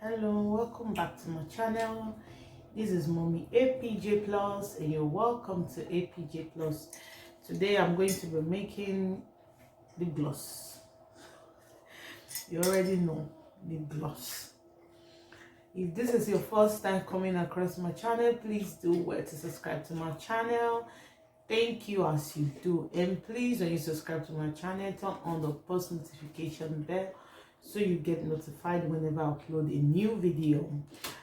Hello, welcome back to my channel. This is Mommy APJ Plus and you're welcome to APJ Plus. Today I'm going to be making lip gloss. You already know lip gloss. If this is your first time coming across my channel, please do well to subscribe to my channel. Thank you as you do, and please, when you subscribe to my channel, turn on the post notification bell so you get notified whenever I upload a new video.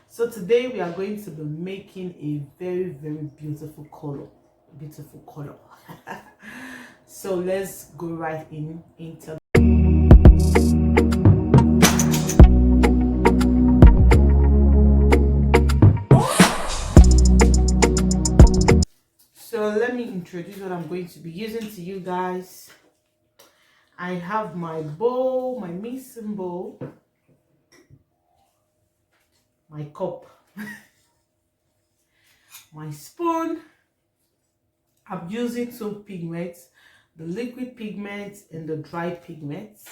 So today we are going to be making a very beautiful color. So let's go right into So let me introduce what I'm going to be using to you guys. I have my bowl, my mixing bowl, my cup, my spoon. I'm using two pigments, the liquid pigments and the dry pigments.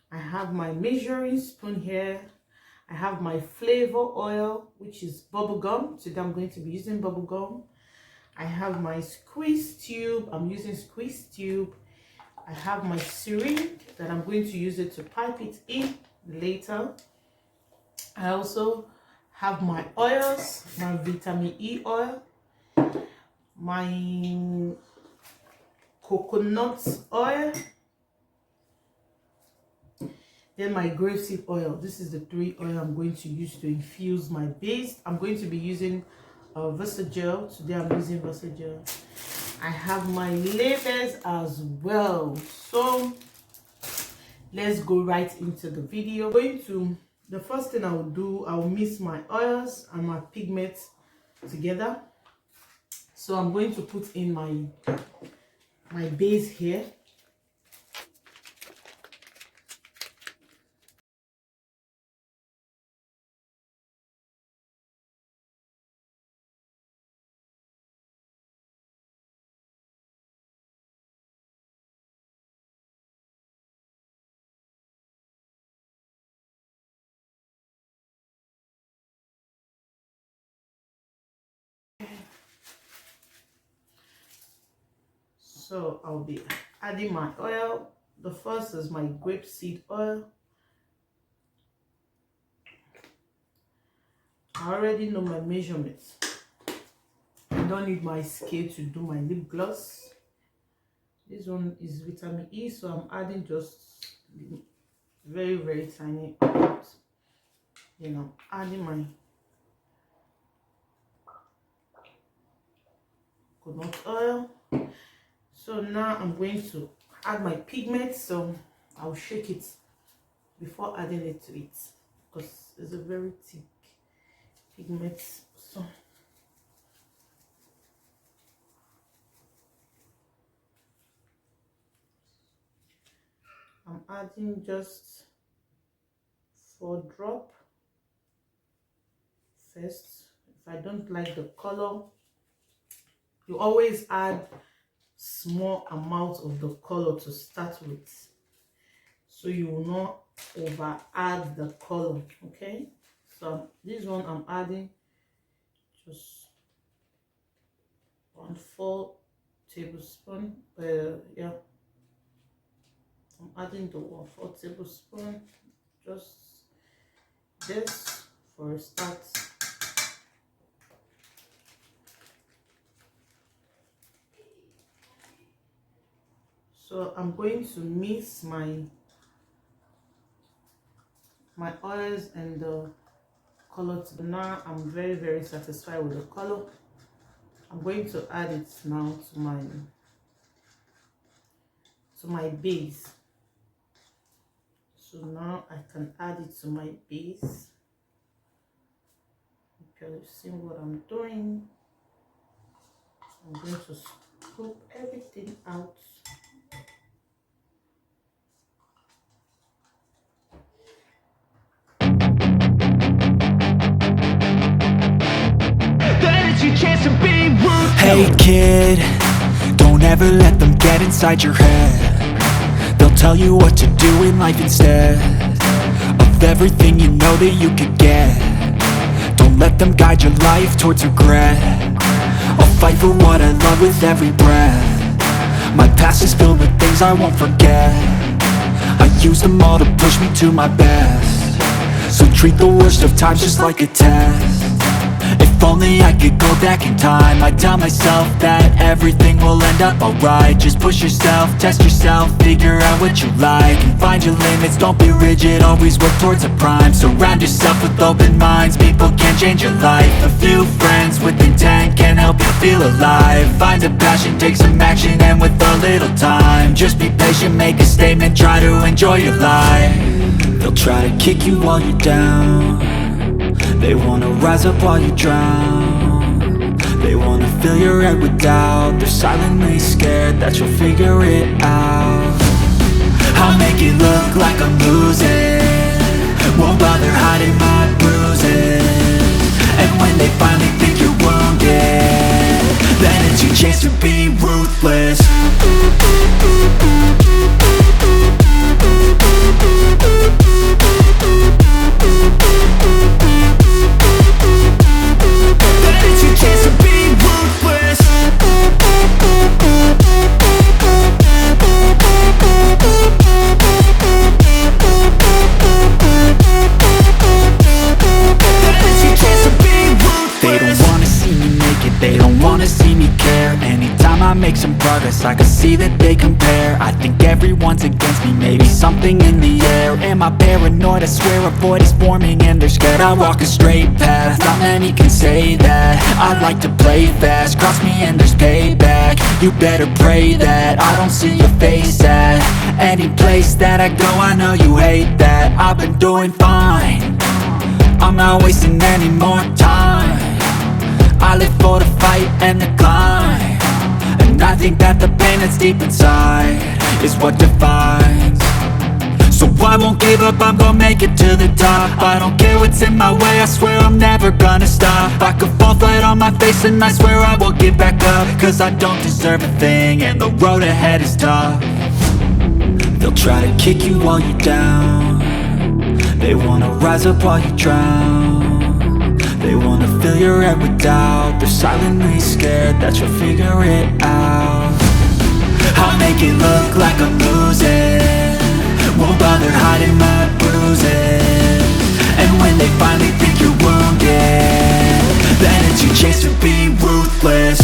I have my measuring spoon here. I have my flavor oil, which is bubble gum. Today I'm going to be using bubble gum. I have my squeeze tube. I'm using squeeze tube. I have my syringe that I'm going to use it to pipe it in later. I also have my oils, my vitamin E oil, my coconut oil, then my grapeseed oil. This is the three oil I'm going to use to infuse my base. I'm going to be using Versagel. Today I'm using Versagel. I have my labels as well. So let's go right into the video. The first thing I will do, I'll mix my oils and my pigments together. So I'm going to put in my base here. So I'll be adding my oil. The first is my grapeseed oil. I already know my measurements. I don't need my scale to do my lip gloss. This one is vitamin E, so I'm adding just very tiny amount. Adding my coconut oil. So now I'm going to add my pigment, so I'll shake it before adding it to it because it's a very thick pigment. So I'm adding just 4 drops first. If I don't like the color, you always add small amount of the color to start with, so you will not over add the color. Okay, so this one I'm adding just 1/4 tablespoon. Yeah, I'm adding the 1/4 tablespoon, just this for a start. So I'm going to mix my oils and the color. Now I'm very satisfied with the color. I'm going to add it now to my base. So now I can add it to my base. Okay, you've seen what I'm doing. I'm going to scoop everything out. Hey kid, don't ever let them get inside your head. They'll tell you what to do in life instead of with everything you know that you could get. Don't let them guide your life towards regret. I'll fight for what I love with every breath. My past is filled with things I won't forget. I use them all to push me to my best. So treat the worst of times just like a test. If only I could go back in time, I'd tell myself that everything will end up alright. Just push yourself, test yourself, figure out what you like, and find your limits, don't be rigid, always work towards a prime. Surround yourself with open minds, people can change your life. A few friends with intent can help you feel alive. Find a passion, take some action, and with a little time, just be patient, make a statement, try to enjoy your life. They'll try to kick you while you're down. They wanna rise up while you drown. They wanna fill your head with doubt. They're silently scared that you'll figure it out. I'll make it look like I'm losing, won't bother hiding my bruises. And when they finally think you're wounded, then it's your chance to be ruthless. They don't wanna see me care. Anytime I make some progress, I can see that they compare. I think everyone's against me, maybe something in the air. Am I paranoid? I swear a void is forming and they're scared I walk a straight path. Not many can say that. I like to play fast, cross me and there's payback. You better pray that I don't see your face at any place that I go. I know you hate that. I've been doing fine, I'm not wasting any more time. I live for the fight and the climb, and I think that the pain that's deep inside is what defines. So I won't give up, I'm gonna make it to the top. I don't care what's in my way, I swear I'm never gonna stop. I could fall flat on my face and I swear I will get back up, cause I don't deserve a thing and the road ahead is tough. They'll try to kick you while you're down. They wanna rise up while you drown. They wanna fill your head with doubt. They're silently scared that you'll figure it out. I'll make it look like I'm losing, won't bother hiding my bruises. And when they finally think you're wounded, then it's your chance to be ruthless.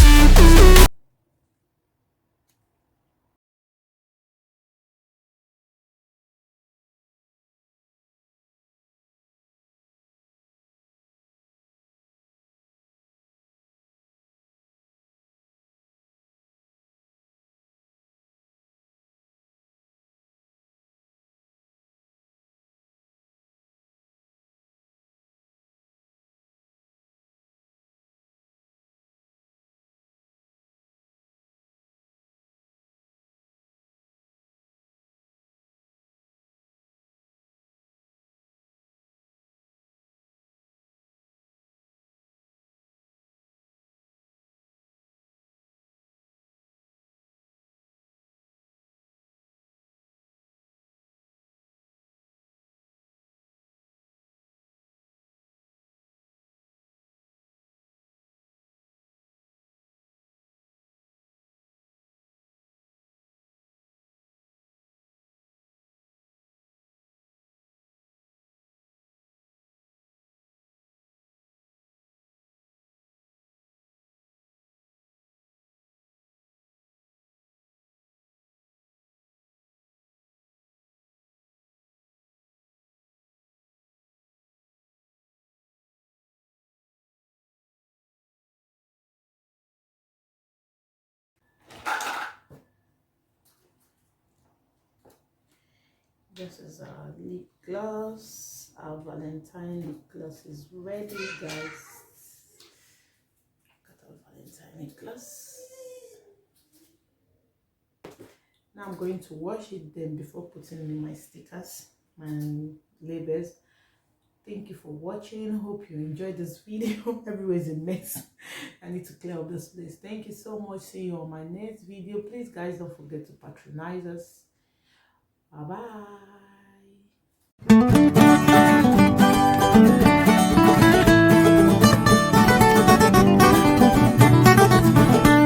This is our lip gloss. Our Valentine lip gloss is ready, guys. Got our Valentine lip gloss. Now I'm going to wash it then before putting in my stickers and labels. Thank you for watching. Hope you enjoyed this video. Everywhere is a mess. I need to clear up this place. Thank you so much. See you on my next video. Please, guys, don't forget to patronize us. Bye bye.